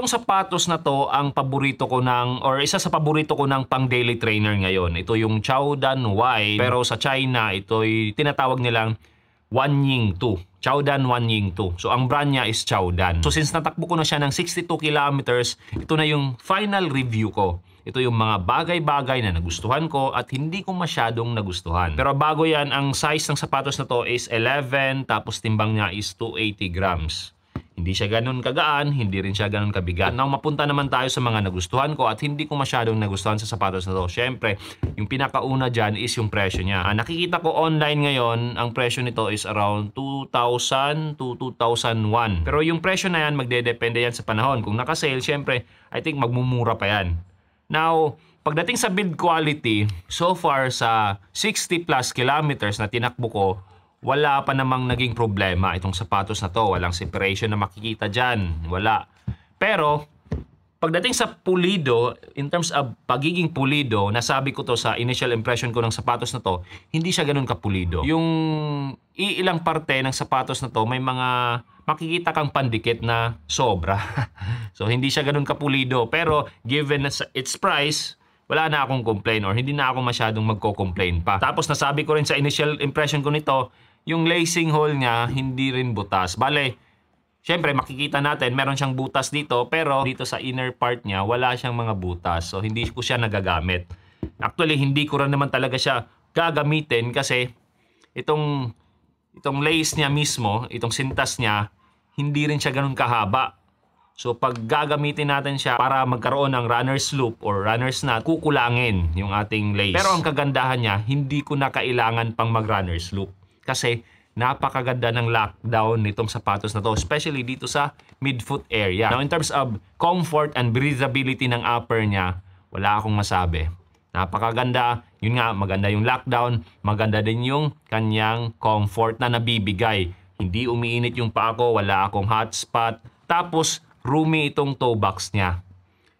Itong sapatos na to ang paborito ko or isa sa paborito ko ng pang daily trainer ngayon. Ito yung Chaodan Wide, pero sa China ito'y tinatawag nilang Wanying 2. Chaodan Wanying 2. So ang brand niya is Chaodan. So since natakbo ko na siya ng 62 kilometers, ito na yung final review ko. Ito yung mga bagay-bagay na nagustuhan ko at hindi ko masyadong nagustuhan. Pero bago yan, ang size ng sapatos na to is 11, tapos timbang niya is 280 grams. Hindi siya ganun kagaan, hindi rin siya ganun kabigat. Now, mapunta naman tayo sa mga nagustuhan ko at hindi ko masyadong nagustuhan sa sapatos na to. Siyempre, yung pinakauna dyan is yung presyo niya. Nakikita ko online ngayon, ang presyo nito is around 2,000 to 2,001. Pero yung presyo na yan, magdedepende yan sa panahon. Kung naka-sale, siyempre, I think magmumura pa yan. Now, pagdating sa build quality, so far sa 60 plus kilometers na tinakbo ko, wala pa namang naging problema itong sapatos na to. Walang separation na makikita dyan. Wala. Pero, pagdating sa pulido, in terms of pagiging pulido, nasabi ko to sa initial impression ko ng sapatos na to, hindi siya ganun kapulido. Yung iilang parte ng sapatos na to, may mga makikita kang pandikit na sobra. So, hindi siya ganun kapulido. Pero, given its price, wala na akong complain or hindi na ako masyadong magko-complain pa. Tapos, nasabi ko rin sa initial impression ko nito, yung lacing hole niya, hindi rin butas. Bale, syempre, makikita natin, meron siyang butas dito, pero dito sa inner part niya, wala siyang mga butas. So, hindi ko siya nagagamit. Actually, hindi ko rin naman talaga siya gagamitin kasi itong lace niya mismo, itong sintas niya, hindi rin siya ganun kahaba. So, pag gagamitin natin siya para magkaroon ng runner's loop or runner's knot, kukulangin yung ating lace. Pero ang kagandahan niya, hindi ko na kailangan pang mag-runner's loop. Kasi napakaganda ng lockdown nitong sapatos na to, especially dito sa midfoot area. Now, in terms of comfort and breathability ng upper niya, wala akong masabi. Napakaganda. Yun nga, maganda yung lockdown. Maganda din yung kanyang comfort na nabibigay. Hindi umiinit yung paa ko, wala akong hotspot. Tapos, roomy itong toe box niya.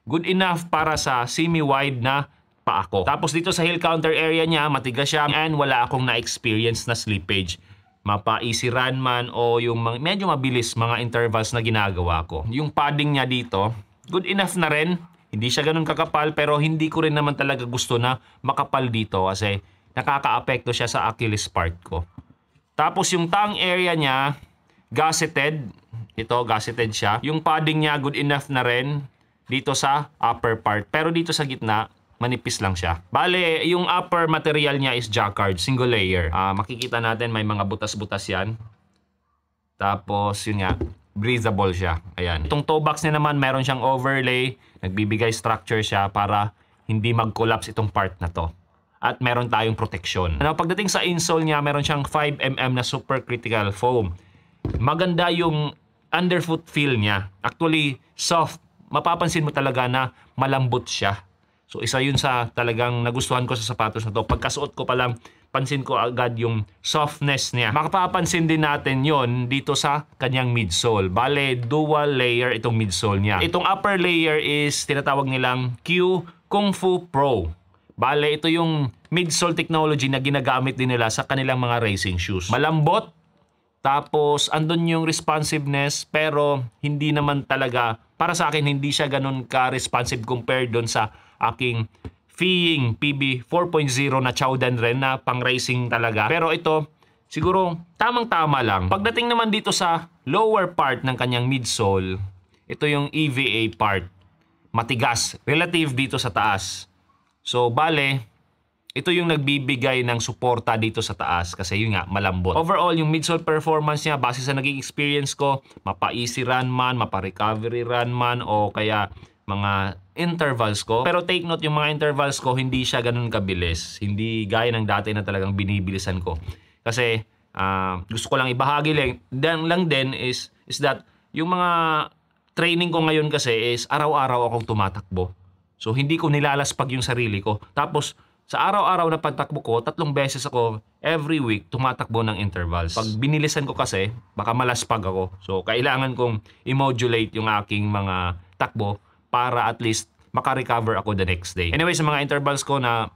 Good enough para sa semi-wide na paa ko. Tapos dito sa heel counter area niya, matigas siya and wala akong na-experience na slippage. Mapa-easy run man o yung medyo mabilis mga intervals na ginagawa ko. Yung padding niya dito, good enough na rin. Hindi siya ganun kakapal pero hindi ko rin naman talaga gusto na makapal dito kasi nakaka-apekto siya sa Achilles part ko. Tapos yung tongue area niya, gusseted. Ito, gusseted siya. Yung padding niya, good enough na rin dito sa upper part. Pero dito sa gitna, manipis lang siya. Bale, yung upper material niya is jacquard, single layer. Makikita natin may mga butas-butas yan. Tapos, yun nga, breathable siya. Ayan. Itong toe box niya naman, meron siyang overlay. Nagbibigay structure siya para hindi mag-collapse itong part na to. At meron tayong protection. Pagdating sa insole niya, meron siyang 5mm na supercritical foam. Maganda yung underfoot feel niya. Actually, soft. Mapapansin mo talaga na malambot siya. So, isa yun sa talagang nagustuhan ko sa sapatos na to. Pagkasuot ko pa lang, pansin ko agad yung softness niya. Makapapansin din natin yon dito sa kanyang midsole. Bale, dual layer itong midsole niya. Itong upper layer is tinatawag nilang Q Kung Fu Pro. Bale, ito yung midsole technology na ginagamit din nila sa kanilang mga racing shoes. Malambot, tapos andun yung responsiveness, pero hindi naman talaga, para sa akin, hindi siya ganun ka-responsive compared doon sa aking Feeing PB 4.0 na Chaodan rin na pang-racing talaga. Pero ito, siguro tamang-tama lang. Pagdating naman dito sa lower part ng kanyang midsole, ito yung EVA part. Matigas, relative dito sa taas. So, bale, ito yung nagbibigay ng suporta dito sa taas kasi yun nga, malambot. Overall, yung midsole performance niya, base sa naging experience ko, mapa-easy run man, mapa-recovery run man, o kaya mga intervals ko. Pero take note, yung mga intervals ko, hindi siya ganun kabilis. Hindi gaya ng dati na talagang binibilisan ko. Kasi, gusto ko lang ibahagi lang din is that, yung mga training ko ngayon kasi is araw-araw akong tumatakbo. So, hindi ko nilalaspag yung sarili ko. Tapos, sa araw-araw na pagtakbo ko, 3 beses ako every week tumatakbo ng intervals. Pag binilisan ko kasi, baka malaspag ako. So, kailangan kong i-modulate yung aking mga takbo para at least maka-recover ako the next day. Anyway, sa mga intervals ko na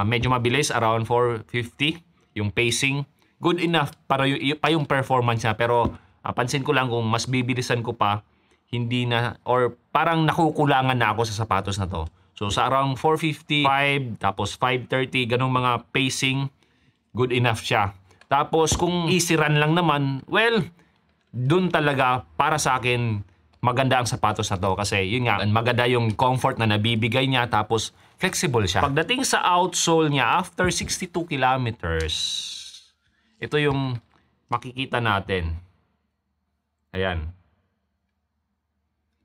medyo mabilis, around 450, yung pacing, good enough para yung performance niya. Pero pansin ko lang kung mas bibilisan ko pa, hindi na, or parang nakukulangan na ako sa sapatos na to. So sa around 455, tapos 530, ganong mga pacing, good enough siya. Tapos kung easy run lang naman, well, dun talaga para sa akin maganda ang sapatos na to kasi yun nga, maganda yung comfort na nabibigay niya, tapos flexible siya. Pagdating sa outsole niya, after 62 kilometers, ito yung makikita natin. Ayan.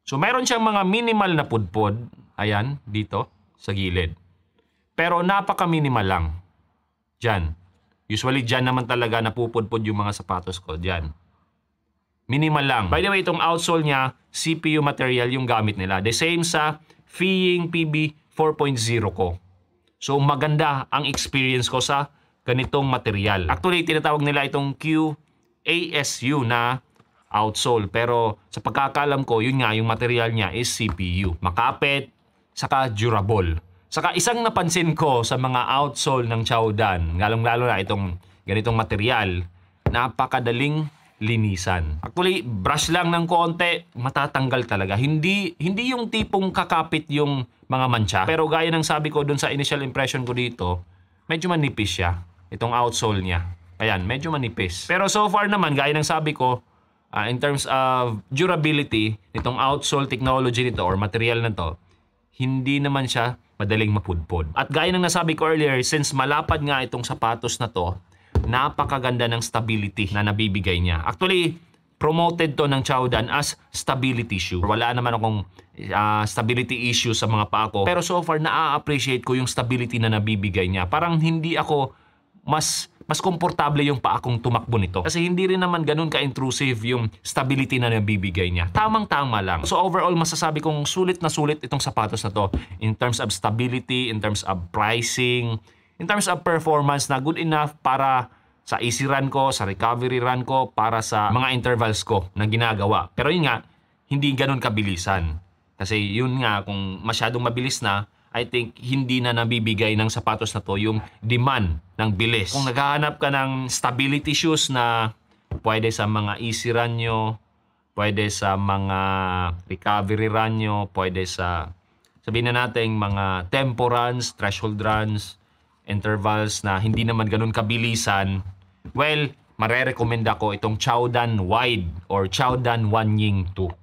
So meron siyang mga minimal na pudpod, ayan, dito sa gilid. Pero napaka-minimal lang. Diyan. Usually diyan naman talaga napupudpod yung mga sapatos ko, diyan. Minimal lang. By the way, itong outsole niya, CPU material yung gamit nila. The same sa Feeling PB 4.0 ko. So maganda ang experience ko sa ganitong material. Actually, tinatawag nila itong QASU na outsole. Pero sa pagkakalam ko, yun nga, yung material niya is CPU. Makapit, saka durable. Saka isang napansin ko sa mga outsole ng Chowdan, lalong-lalo na itong ganitong material, napakadaling linisan. Actually, brush lang ng konti, matatanggal talaga. Hindi yung tipong kakapit yung mga mancha. Pero gaya ng sabi ko dun sa initial impression ko dito, medyo manipis siya. Itong outsole niya. Ayan, medyo manipis. Pero so far naman, gaya ng sabi ko, in terms of durability, itong outsole technology nito or material na to, hindi naman siya madaling mapudpod. At gaya ng nasabi ko earlier, since malapad nga itong sapatos na to, napakaganda ng stability na nabibigay niya. Actually, promoted to ng Chowdan as stability shoe. Wala naman akong stability issue sa mga paa ko. Pero so far, na-appreciate ko yung stability na nabibigay niya. Parang hindi ako mas komportable yung paa kong tumakbo nito. Kasi hindi rin naman ganun ka-intrusive yung stability na nabibigay niya. Tamang-tama lang. So overall, masasabi kong sulit na sulit itong sapatos na to in terms of stability, in terms of pricing, in terms of performance na good enough para sa easy run ko, sa recovery run ko, para sa mga intervals ko na ginagawa. Pero yun nga, hindi ganun kabilisan. Kasi yun nga, kung masyadong mabilis na, I think hindi na nabibigay ng sapatos na to yung demand ng bilis. Kung naghahanap ka ng stability shoes na pwede sa mga easy run nyo, pwede sa mga recovery run nyo, pwede sa, sabihin na natin, mga tempo runs, threshold runs, intervals na hindi naman ganun kabilisan, well, marerekomenda ko itong Chowdan Wide or Chowdan Wanying 2.